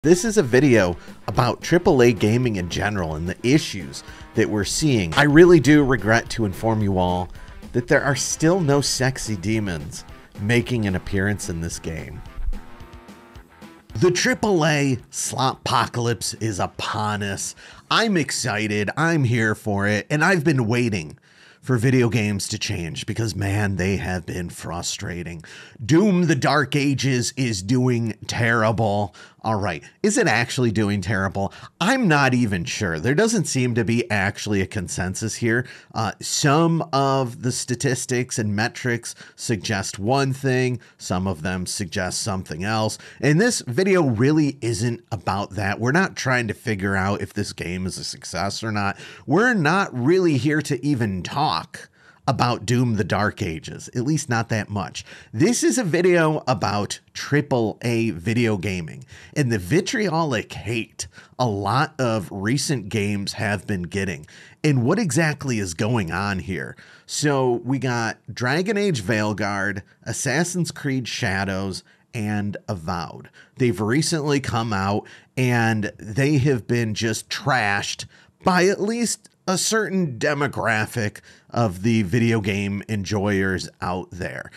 This is a video about AAA gaming in general and the issues that we're seeing. I really do regret to inform you all that there are still no sexy demons making an appearance in this game. The AAA sloppocalypse is upon us. I'm excited, I'm here for it, and I've been waiting for video games to change because, man, they have been frustrating. Doom the Dark Ages is doing terrible. All right, is it actually doing terrible? I'm not even sure. There doesn't seem to be actually a consensus here. Some of the statistics and metrics suggest one thing, some of them suggest something else, and this video really isn't about that. We're not trying to figure out if this game is a success or not. We're not really here to even talk about Doom the Dark Ages, at least not that much. This is a video about AAA video gaming and the vitriolic hate a lot of recent games have been getting and what exactly is going on here. So we got Dragon Age Veilgard, Assassin's Creed Shadows, and Avowed. They've recently come out and they have been just trashed by at least a certain demographic of the video game enjoyers out there.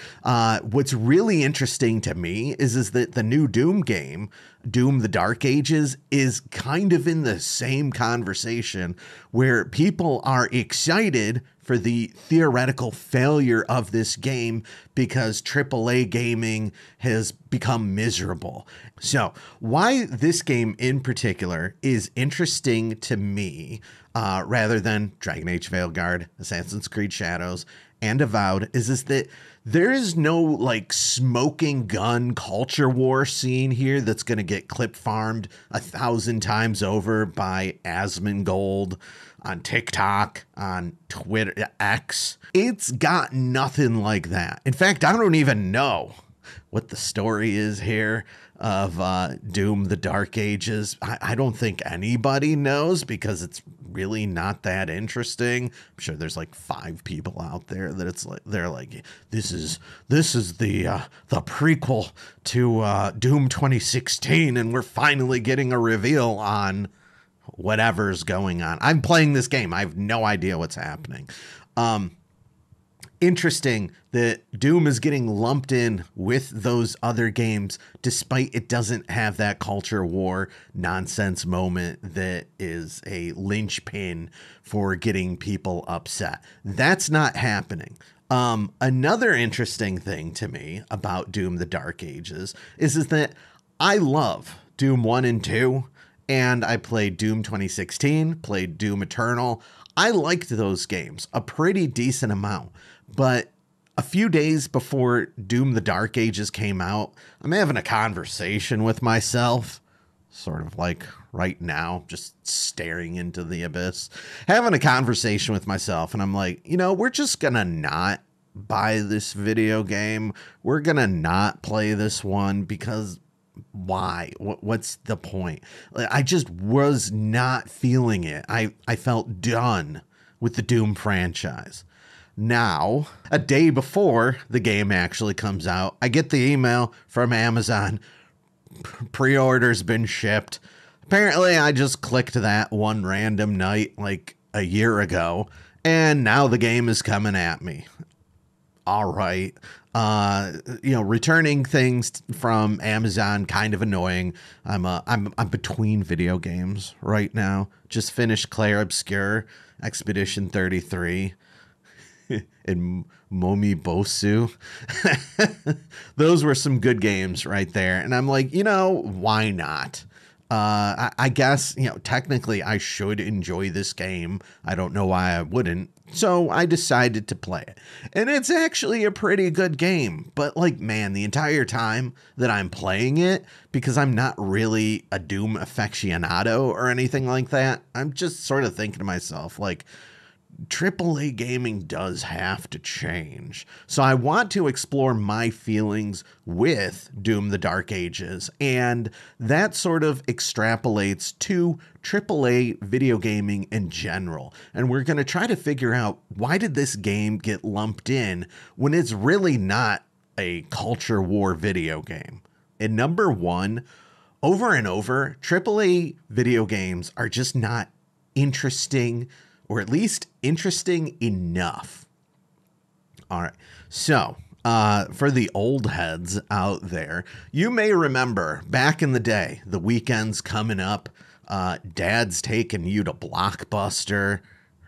What's really interesting to me is that the new Doom game, Doom the Dark Ages, is kind of in the same conversation where people are excited for the theoretical failure of this game because AAA gaming has become miserable. So why this game in particular is interesting to me, rather than Dragon Age Veilgard, Assassin's Creed Shadows, and Avowed, is that there is no like smoking gun culture war scene here that's going to get clip farmed 1,000 times over by Asmongold on TikTok, on Twitter, X. It's got nothing like that. In fact, I don't even know what the story is here of Doom the Dark Ages. I don't think anybody knows because it's really not that interesting. I'm sure there's like 5 people out there that it's like they're like, this is the prequel to Doom 2016, and we're finally getting a reveal on whatever's going on. I'm playing this game. I have no idea what's happening. Interesting that Doom is getting lumped in with those other games, despite it doesn't have that culture war nonsense moment that is a linchpin for getting people upset. That's not happening. Another interesting thing to me about Doom the Dark Ages is that I love Doom 1 and 2, and I played Doom 2016, played Doom Eternal. I liked those games a pretty decent amount. But a few days before Doom the Dark Ages came out, I'm having a conversation with myself, sort of like right now, just staring into the abyss, having a conversation with myself. And I'm like, you know, we're just going to not buy this video game. We're going to not play this one because why? What's the point? I just was not feeling it. I felt done with the Doom franchise. Now, a day before the game actually comes out, I get the email from Amazon. Pre-order's been shipped. Apparently, I just clicked that one random night like a year ago, and now the game is coming at me. All right. Returning things from Amazon, kind of annoying. I'm between video games right now. Just finished Claire Obscure, Expedition 33. And Momi Bosu. Those were some good games right there. And I'm like, you know, why not? I guess, you know, technically I should enjoy this game. I don't know why I wouldn't. So I decided to play it. And it's actually a pretty good game. But like, man, the entire time that I'm playing it, because I'm not really a Doom aficionado or anything like that, I'm just sort of thinking to myself, like, AAA gaming does have to change. So I want to explore my feelings with Doom the Dark Ages, and that sort of extrapolates to AAA video gaming in general. And we're going to try to figure out, why did this game get lumped in when it's really not a culture war video game? And number one, over and over, AAA video games are just not interesting, or at least interesting enough. All right. So, for the old heads out there, you may remember back in the day, the weekends coming up, dad's taking you to Blockbuster,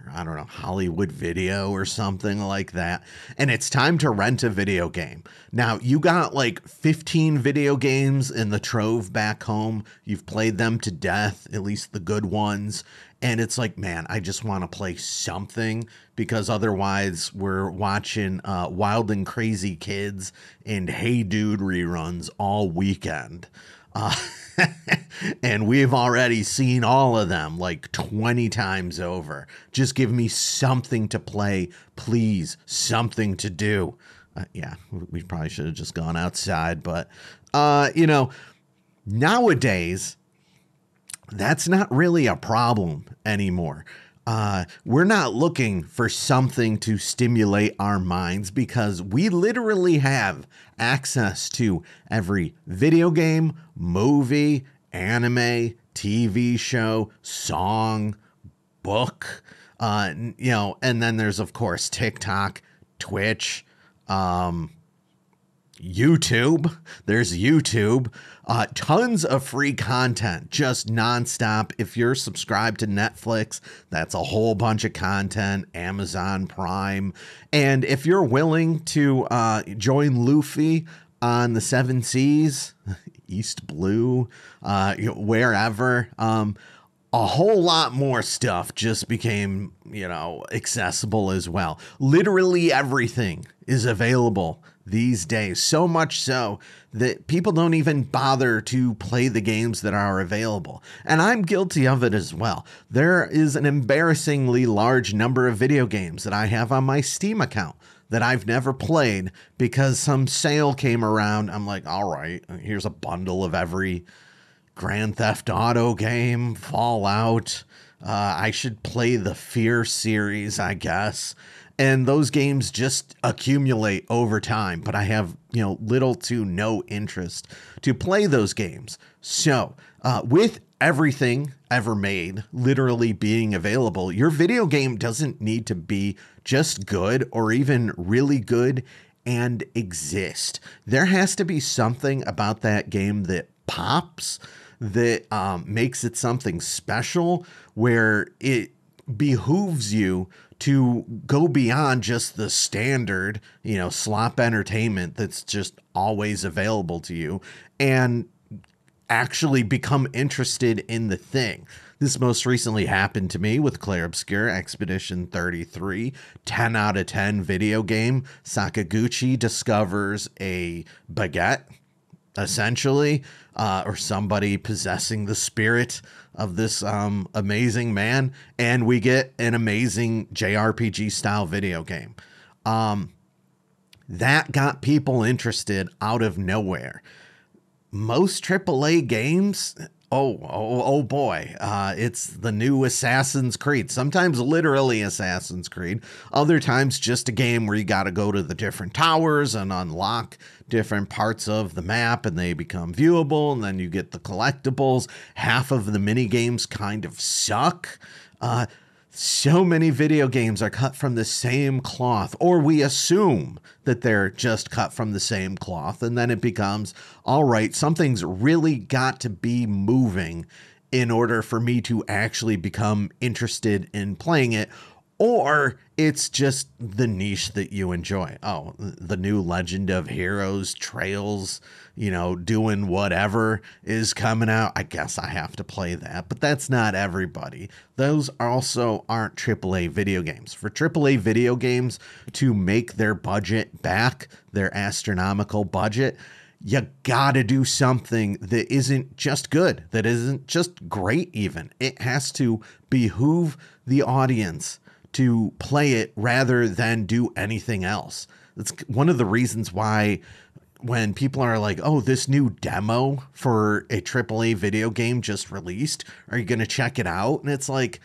or I don't know, Hollywood Video or something like that, and it's time to rent a video game. Now, you got like 15 video games in the trove back home. You've played them to death, at least the good ones. And it's like, man, I just want to play something, because otherwise we're watching Wild and Crazy Kids and Hey Dude reruns all weekend. And we've already seen all of them like 20 times over. Just give me something to play, please, something to do. Yeah, we probably should have just gone outside. But, you know, nowadays, that's not really a problem anymore. We're not looking for something to stimulate our minds, because we literally have access to every video game, movie, anime, TV show, song, book, you know, and then there's, of course, TikTok, Twitch, YouTube. There's YouTube. Tons of free content, just nonstop. If you're subscribed to Netflix, that's a whole bunch of content. Amazon Prime. And if you're willing to join Luffy on the Seven Seas, East Blue, wherever, a whole lot more stuff just became, you know, accessible as well. Literally everything is available these days, so much so that people don't even bother to play the games that are available. And I'm guilty of it as well. There is an embarrassingly large number of video games that I have on my Steam account that I've never played, because some sale came around. I'm like, all right, here's a bundle of every Grand Theft Auto game, Fallout. I should play the Fear series, I guess. And those games just accumulate over time, but I have, you know, little to no interest to play those games. So, with everything ever made literally being available, your video game doesn't need to be just good or even really good and exist. There has to be something about that game that pops, that makes it something special, where it behooves you to go beyond just the standard, you know, slop entertainment that's just always available to you, and actually become interested in the thing. This most recently happened to me with Clair Obscur Expedition 33, 10 out of 10 video game. Sakaguchi discovers a baguette, essentially, or somebody possessing the spirit of this amazing man, and we get an amazing JRPG style video game. That got people interested out of nowhere. Most AAA games, oh boy, it's the new Assassin's Creed. Sometimes literally Assassin's Creed. Other times just a game where you got to go to the different towers and unlock different parts of the map, and they become viewable, and then you get the collectibles. Half of the mini games kind of suck. So many video games are cut from the same cloth, or we assume that they're just cut from the same cloth, and then it becomes, all right, something's really got to be moving in order for me to actually become interested in playing it, or it's just the niche that you enjoy. Oh, the new Legend of Heroes Trails, you know, doing whatever is coming out. I guess I have to play that, but that's not everybody. Those also aren't AAA video games. For AAA video games to make their budget back, their astronomical budget, you gotta do something that isn't just good, that isn't just great even. It has to behoove the audience to play it rather than do anything else. That's one of the reasons why when people are like, oh, this new demo for a AAA video game just released, are you going to check it out? And it's like,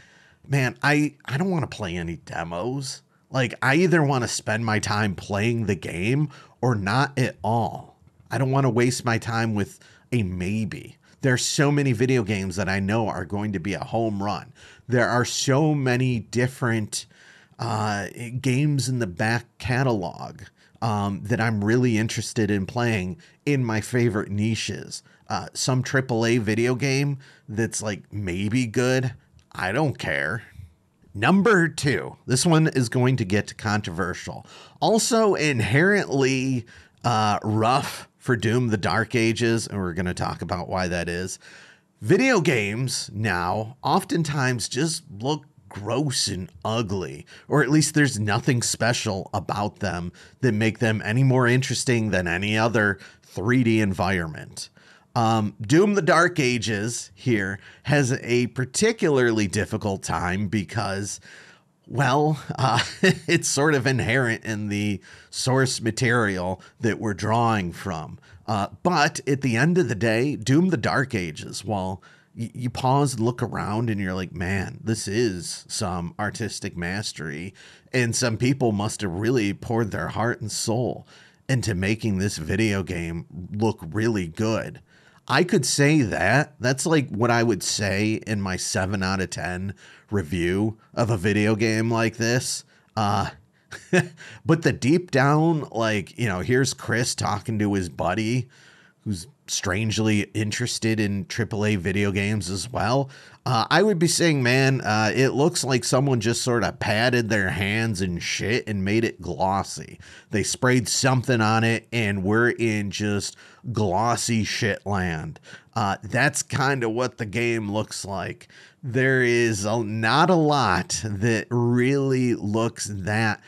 man, I don't want to play any demos. Like, I either want to spend my time playing the game or not at all. I don't want to waste my time with a maybe. There's so many video games that I know are going to be a home run. There are so many different games in the back catalog that I'm really interested in playing in my favorite niches. Some AAA video game that's like maybe good, I don't care. Number 2, this one is going to get controversial. Also inherently rough for Doom the Dark Ages, and we're going to talk about why that is. Video games now oftentimes just look gross and ugly, or at least there's nothing special about them that make them any more interesting than any other 3D environment. Doom the Dark Ages here has a particularly difficult time because, well, it's sort of inherent in the source material that we're drawing from. But at the end of the day, Doom the Dark Ages, well, you pause and look around and you're like, man, this is some artistic mastery. And some people must have really poured their heart and soul into making this video game look really good. I could say that. That's like what I would say in my 7 out of 10 review of a video game like this. But the deep down, like, you know, here's Chris talking to his buddy who's strangely interested in AAA video games as well. I would be saying, man, it looks like someone just sort of patted their hands and shit and made it glossy. They sprayed something on it and we're in just glossy shit land. That's kind of what the game looks like. There is not a lot that really looks that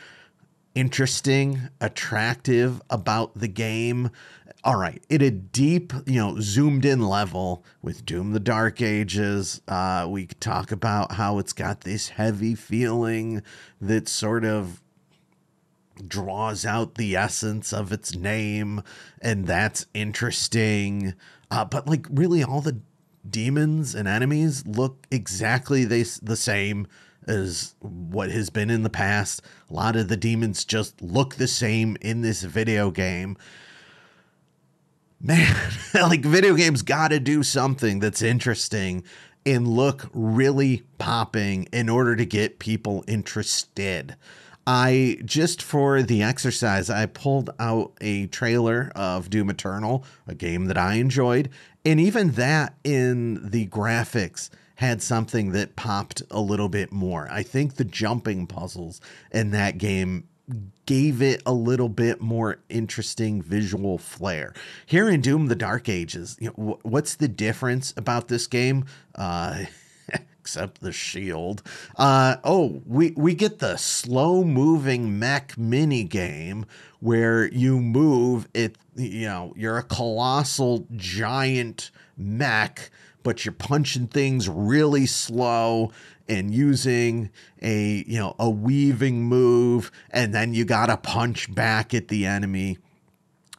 interesting, attractive about the game. All right, at a deep, zoomed in level with Doom the Dark Ages, we could talk about how it's got this heavy feeling that sort of draws out the essence of its name, and that's interesting. But like really all the demons and enemies look exactly the same as what has been in the past. A lot of the demons just look the same in this video game. Man, like video games got to do something that's interesting and look really popping in order to get people interested. Just for the exercise, I pulled out a trailer of Doom Eternal, a game that I enjoyed. And even that in the graphics had something that popped a little bit more. I think the jumping puzzles in that game gave it a little bit more interesting visual flair. Here in Doom the Dark Ages, what's the difference about this game? Except the shield. We get the slow moving mech mini game where you move it, you're a colossal giant mech, but you're punching things really slow and using a weaving move, and then you gotta punch back at the enemy.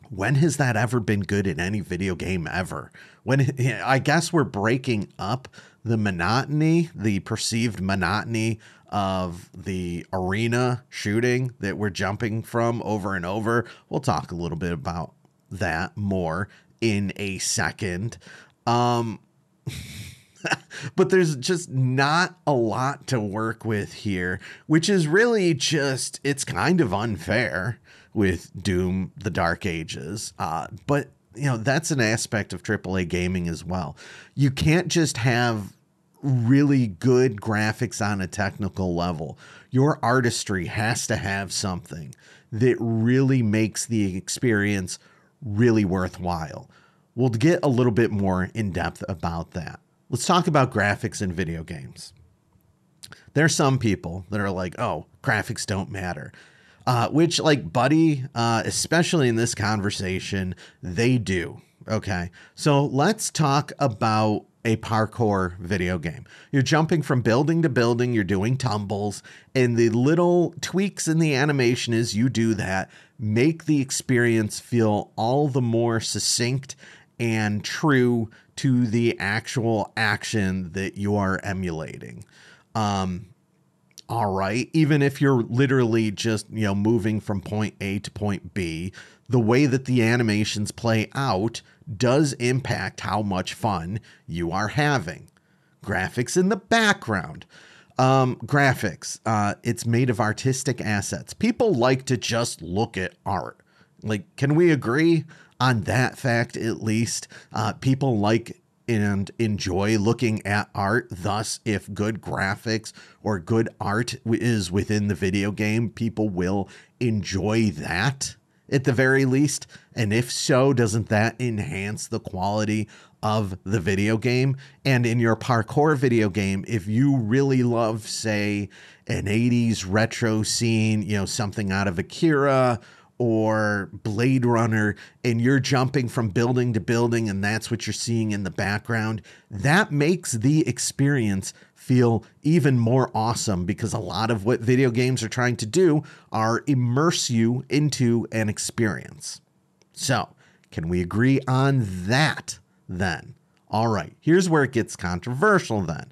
When has that ever been good in any video game ever? I guess we're breaking up the monotony, the perceived monotony of the arena shooting that we're jumping from over and over. We'll talk a little bit about that more in a second. But there's just not a lot to work with here, which is really it's kind of unfair with Doom the Dark Ages. But that's an aspect of AAA gaming as well. You can't just have really good graphics on a technical level. Your artistry has to have something that really makes the experience really worthwhile. We'll get a little bit more in depth about that. Let's talk about graphics in video games. There are some people that are like, oh, graphics don't matter. Which, like, buddy, especially in this conversation, they do. Okay, so let's talk about a parkour video game. You're jumping from building to building, you're doing tumbles, and the little tweaks in the animation as you do that make the experience feel all the more succinct and true to the actual action that you are emulating. All right, even if you're literally just, moving from point A to point B, the way that the animations play out does impact how much fun you are having. Graphics in the background. Graphics. It's made of artistic assets. People like to just look at art. Like, can we agree on that fact at least? People like and enjoy looking at art. Thus, if good graphics or good art is within the video game, people will enjoy that at the very least. And if so, doesn't that enhance the quality of the video game? And in your parkour video game, if you really love, say, an 80s retro scene, you know, something out of Akira or Blade Runner, and you're jumping from building to building, and that's what you're seeing in the background, that makes the experience feel even more awesome, because a lot of what video games are trying to do are immerse you into an experience. So, can we agree on that then? All right, here's where it gets controversial then.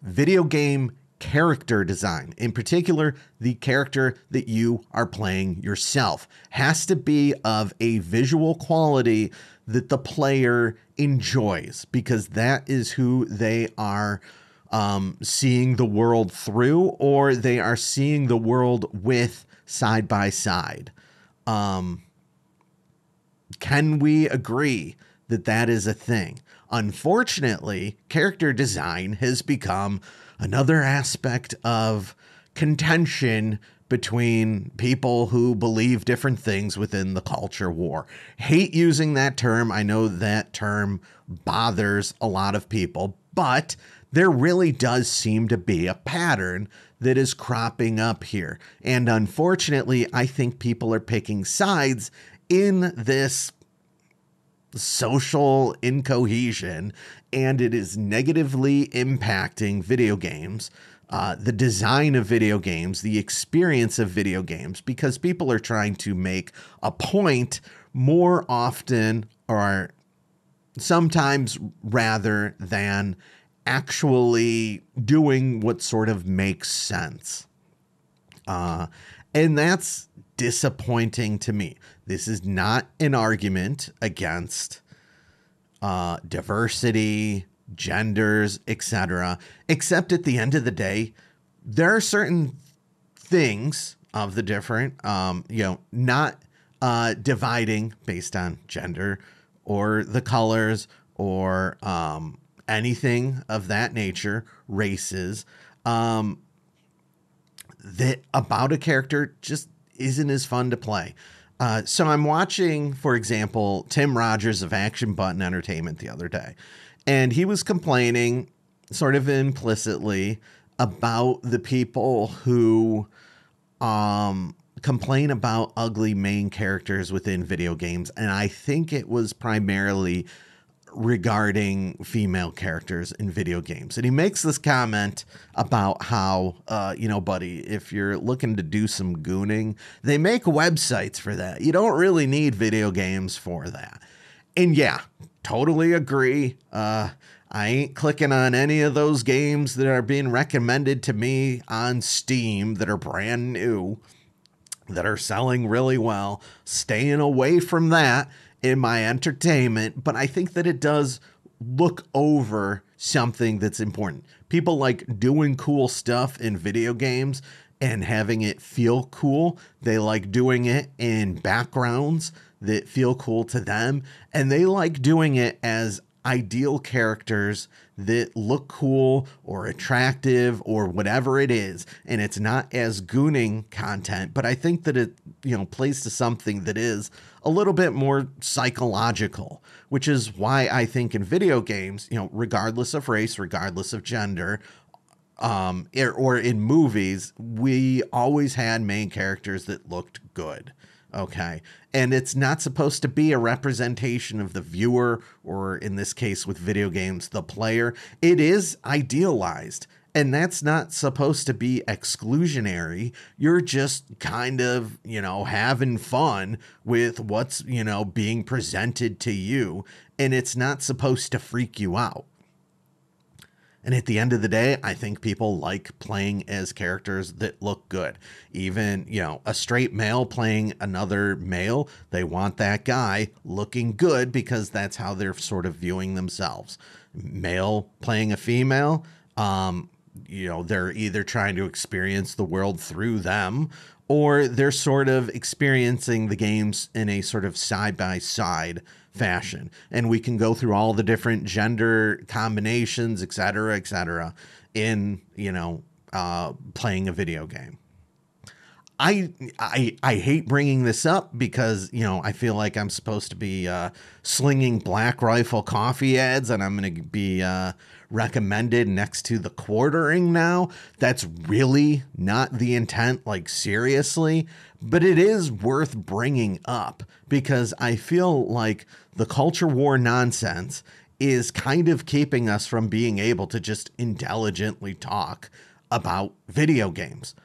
Video game character design, in particular, the character that you are playing yourself, has to be of a visual quality that the player enjoys, because that is who they are seeing the world through, or they are seeing the world with side by side. Can we agree that that is a thing? Unfortunately, character design has become another aspect of contention between people who believe different things within the culture war. Hate using that term. I know that term bothers a lot of people, but there really does seem to be a pattern that is cropping up here. And unfortunately, I think people are picking sides in this social incohesion, and it is negatively impacting video games, the design of video games, the experience of video games, because people are trying to make a point more often, or sometimes, rather than actually doing what sort of makes sense. And that's disappointing to me. This is not an argument against diversity, genders, etc. Except at the end of the day, there are certain things of the different, not dividing based on gender or the colors or anything of that nature, races, that about a character just isn't as fun to play. So I'm watching, for example, Tim Rogers of Action Button Entertainment the other day, and he was complaining sort of implicitly about the people who complain about ugly main characters within video games. And I think it was primarily regarding female characters in video games. And he makes this comment about how, buddy, if you're looking to do some gooning, they make websites for that. You don't really need video games for that. And yeah, totally agree. I ain't clicking on any of those games that are being recommended to me on Steam that are brand new, that are selling really well, staying away from that in my entertainment. But I think that it does look over something that's important. People like doing cool stuff in video games and having it feel cool. They like doing it in backgrounds that feel cool to them, and they like doing it as ideal characters that look cool or attractive or whatever it is. And it's not as gooning content, but I think that it, plays to something that is a little bit more psychological, which is why I think in video games, regardless of race, regardless of gender, or in movies, we always had main characters that looked good. Okay. And it's not supposed to be a representation of the viewer, or in this case with video games, the player. It is idealized, and that's not supposed to be exclusionary. You're just kind of, having fun with what's, being presented to you, and it's not supposed to freak you out. And at the end of the day, I think people like playing as characters that look good. Even, you know, a straight male playing another male, they want that guy looking good because that's how they're sort of viewing themselves. Male playing a female, you know, they're either trying to experience the world through them, or they're sort of experiencing the games in a sort of side-by-side fashion. And we can go through all the different gender combinations, et cetera, in, you know, playing a video game. I hate bringing this up because, you know, I feel like I'm supposed to be slinging Black Rifle coffee ads, and I'm going to be recommended next to the quartering now. That's really not the intent, like seriously, but it is worth bringing up because I feel like the culture war nonsense is kind of keeping us from being able to just intelligently talk about video games.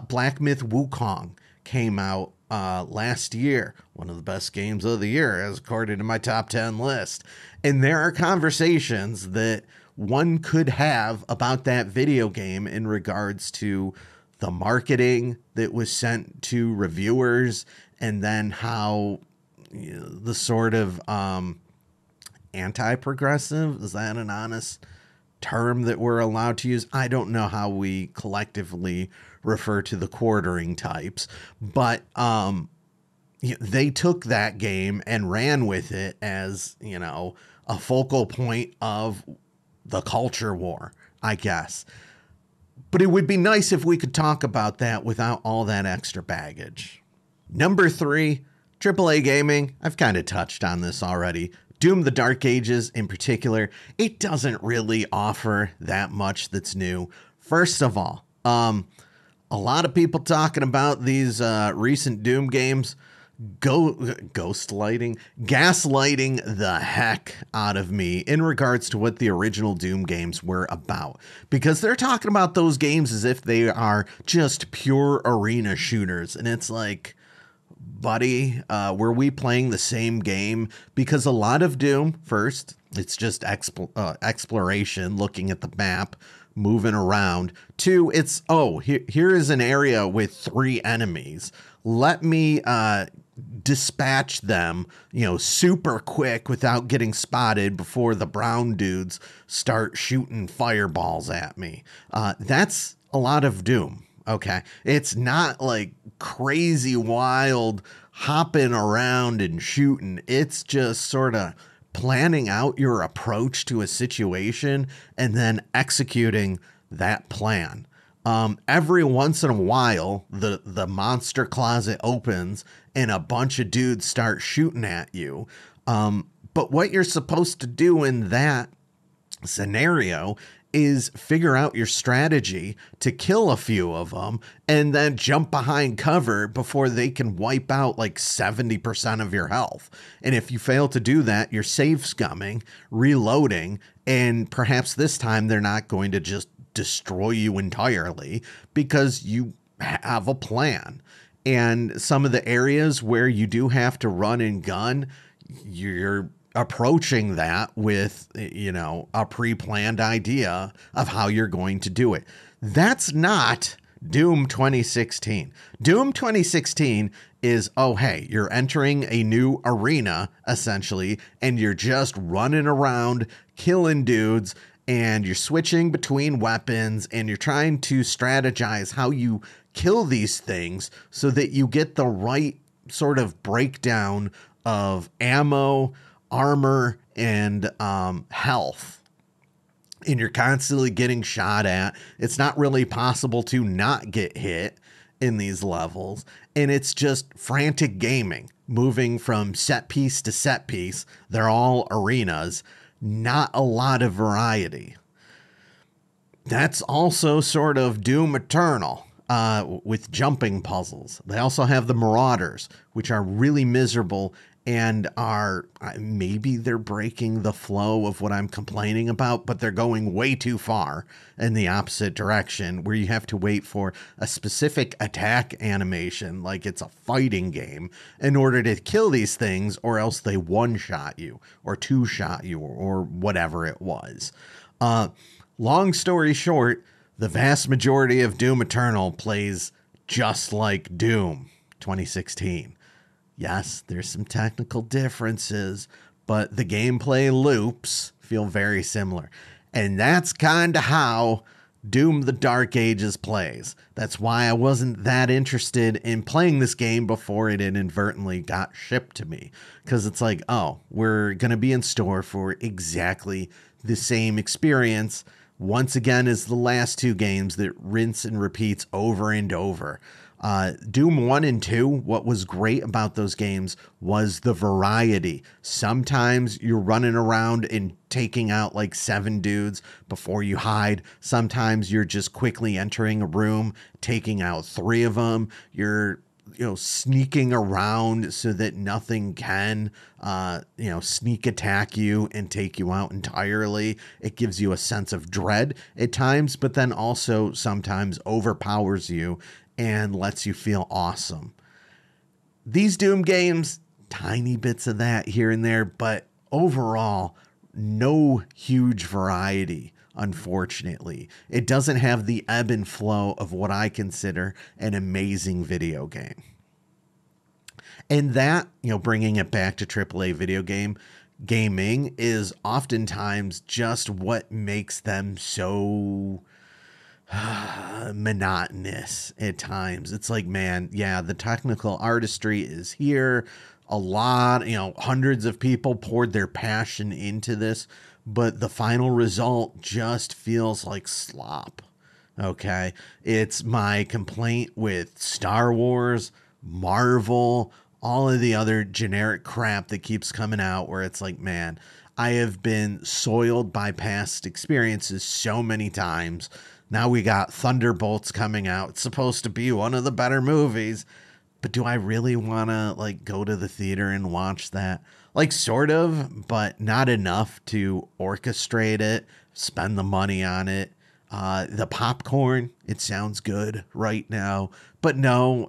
Black Myth Wukong came out last year, one of the best games of the year, as according to my top 10 list. And there are conversations that one could have about that video game in regards to the marketing that was sent to reviewers, and then how, you know, the sort of anti-progressive, is that an honest term that we're allowed to use? I don't know how we collectively refer to the quartering types, but they took that game and ran with it as, you know, a focal point of the culture war, I guess. But it would be nice if we could talk about that without all that extra baggage. Number 3, AAA gaming. I've kind of touched on this already. Doom the Dark Ages in particular, it doesn't really offer that much that's new. First of all, a lot of people talking about these recent Doom games gaslighting the heck out of me in regards to what the original Doom games were about. Because they're talking about those games as if they are just pure arena shooters. And it's like, buddy, were we playing the same game? Because a lot of Doom, first, it's just exploration, looking at the map, moving around. 2, it's, here is an area with 3 enemies. Let me dispatch them, you know, super quick without getting spotted before the brown dudes start shooting fireballs at me. That's a lot of Doom. Okay. It's not like crazy wild hopping around and shooting. It's just sort of planning out your approach to a situation and then executing that plan. Every once in a while, the monster closet opens and a bunch of dudes start shooting at you. But what you're supposed to do in that scenario is figure out your strategy to kill a few of them and then jump behind cover before they can wipe out like 70% of your health. And if you fail to do that, you're save scumming, reloading, and perhaps this time they're not going to just destroy you entirely because you have a plan. And some of the areas where you do have to run and gun, you're approaching that with, you know, a pre-planned idea of how you're going to do it. That's not Doom 2016. Doom 2016 is, oh, hey, you're entering a new arena, essentially, and you're just running around, killing dudes, and you're switching between weapons, and you're trying to strategize how you kill these things so that you get the right sort of breakdown of ammo, armor, and health. And you're constantly getting shot at. It's not really possible to not get hit in these levels. And it's just frantic gaming, moving from set piece to set piece. They're all arenas. Not a lot of variety. That's also sort of Doom Eternal. With jumping puzzles. They also have the Marauders, which are really miserable and are maybe they're breaking the flow of what I'm complaining about, but they're going way too far in the opposite direction where you have to wait for a specific attack animation like it's a fighting game in order to kill these things, or else they one-shot you or two-shot you or whatever it was. Long story short, the vast majority of Doom Eternal plays just like Doom 2016. Yes, there's some technical differences, but the gameplay loops feel very similar. And that's kind of how Doom the Dark Ages plays. That's why I wasn't that interested in playing this game before it inadvertently got shipped to me. Because it's like, oh, we're going to be in store for exactly the same experience. Once again, as the last two games that rinse and repeats over and over. Doom 1 and 2, what was great about those games was the variety. Sometimes you're running around and taking out like 7 dudes before you hide. Sometimes you're just quickly entering a room, taking out 3 of them. You're sneaking around so that nothing can, sneak attack you and take you out entirely. It gives you a sense of dread at times, but then also sometimes overpowers you and lets you feel awesome. These Doom games, tiny bits of that here and there, but overall, no huge variety, unfortunately. It doesn't have the ebb and flow of what I consider an amazing video game. And that, bringing it back to AAA video gaming is oftentimes just what makes them so monotonous at times. It's like, man, yeah, the technical artistry is here. A lot, hundreds of people poured their passion into this, but the final result just feels like slop. Okay. It's my complaint with Star Wars, Marvel, all of the other generic crap that keeps coming out where it's like, man, I have been soiled by past experiences so many times. Now we got Thunderbolts coming out. It's supposed to be one of the better movies. But do I really want to go to the theater and watch that? Sort of, but not enough to orchestrate it, spend the money on it. The popcorn, it sounds good right now. But no,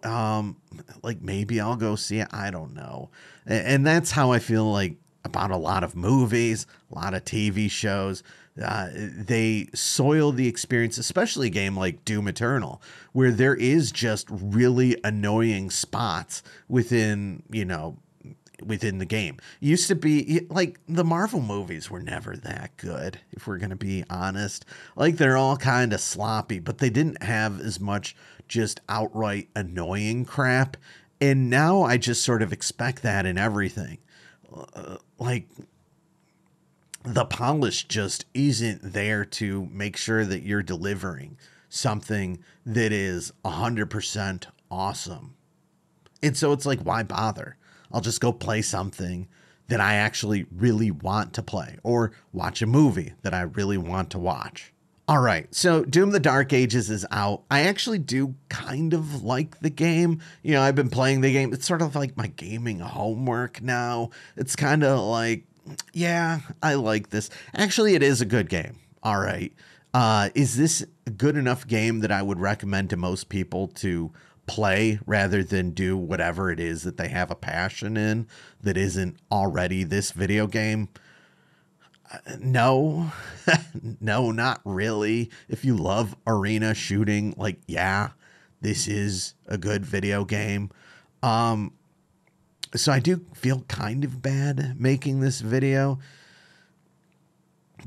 maybe I'll go see it. I don't know. And that's how I feel about a lot of movies, a lot of TV shows. They soil the experience, especially a game like Doom Eternal, where there is just really annoying spots within the game. It used to be the Marvel movies were never that good, if we're going to be honest. They're all kind of sloppy, but they didn't have as much just outright annoying crap. And now I just sort of expect that in everything. The polish just isn't there to make sure that you're delivering something that is 100% awesome. And so it's why bother? I'll just go play something that I actually really want to play, or watch a movie that I really want to watch. All right, so Doom the Dark Ages is out. I actually do kind of like the game. I've been playing the game. It's sort of like my gaming homework now. It's kind of yeah, I like this. Actually, it is a good game. All right. Is this a good enough game that I would recommend to most people to play rather than do whatever it is that they have a passion in that isn't already this video game? No, no, not really. If you love arena shooting, yeah, this is a good video game. So I do feel kind of bad making this video,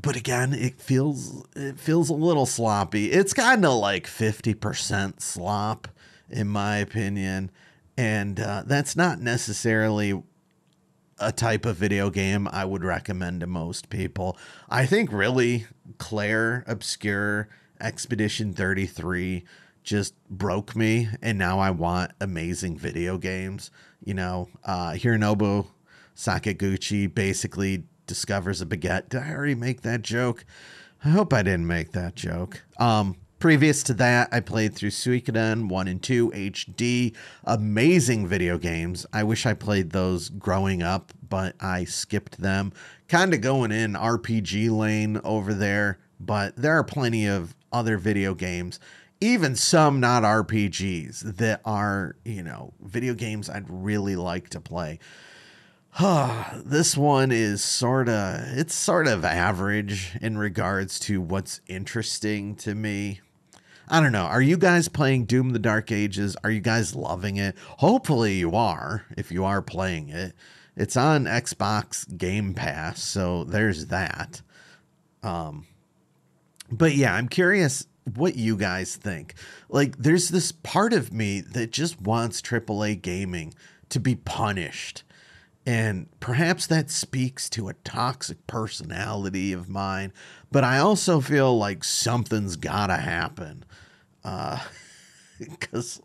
but again, it feels a little sloppy. It's kind of 50% slop, in my opinion, and that's not necessarily a type of video game I would recommend to most people. I think really Claire Obscure Expedition 33 just broke me, and now I want amazing video games. Hironobu Sakaguchi basically discovers a baguette. Did I already make that joke? I hope I didn't make that joke. Previous to that, I played through Suikoden 1 and 2 HD. Amazing video games. I wish I played those growing up, but I skipped them. Kind of going in RPG lane over there, but there are plenty of other video games, even some not RPGs, that are, video games I'd really like to play. This one is sort of average in regards to what's interesting to me. I don't know. Are you guys playing Doom the Dark Ages? Are you guys loving it? Hopefully you are, if you are playing it. It's on Xbox Game Pass, so there's that. But yeah, I'm curious what you guys think. Like, there's this part of me that just wants AAA gaming to be punished. And perhaps that speaks to a toxic personality of mine, but I also feel like something's gotta happen. Because,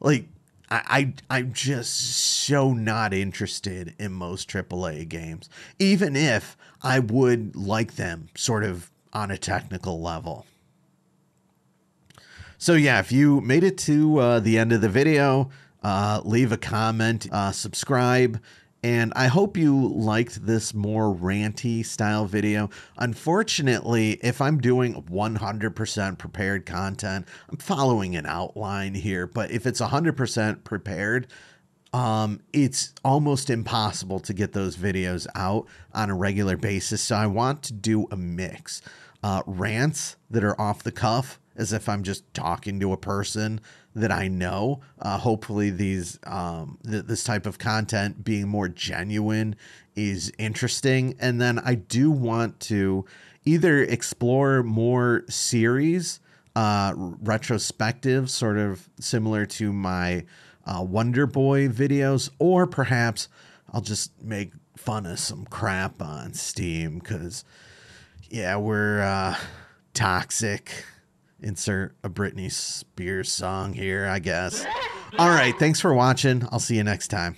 like, I'm just so not interested in most AAA games, even if I would like them sort of on a technical level. So yeah, if you made it to the end of the video, leave a comment, subscribe, and I hope you liked this more ranty style video. Unfortunately, if I'm doing 100% prepared content, I'm following an outline here, but if it's 100% prepared, it's almost impossible to get those videos out on a regular basis. So I want to do a mix. Rants that are off the cuff, as if I'm just talking to a person that I know. Hopefully these this type of content being more genuine is interesting. And then I do want to either explore more series, retrospective, sort of similar to my Wonder Boy videos, or perhaps I'll just make fun of some crap on Steam, because yeah, we're toxic. Insert a Britney Spears song here, I guess. All right, thanks for watching. I'll see you next time.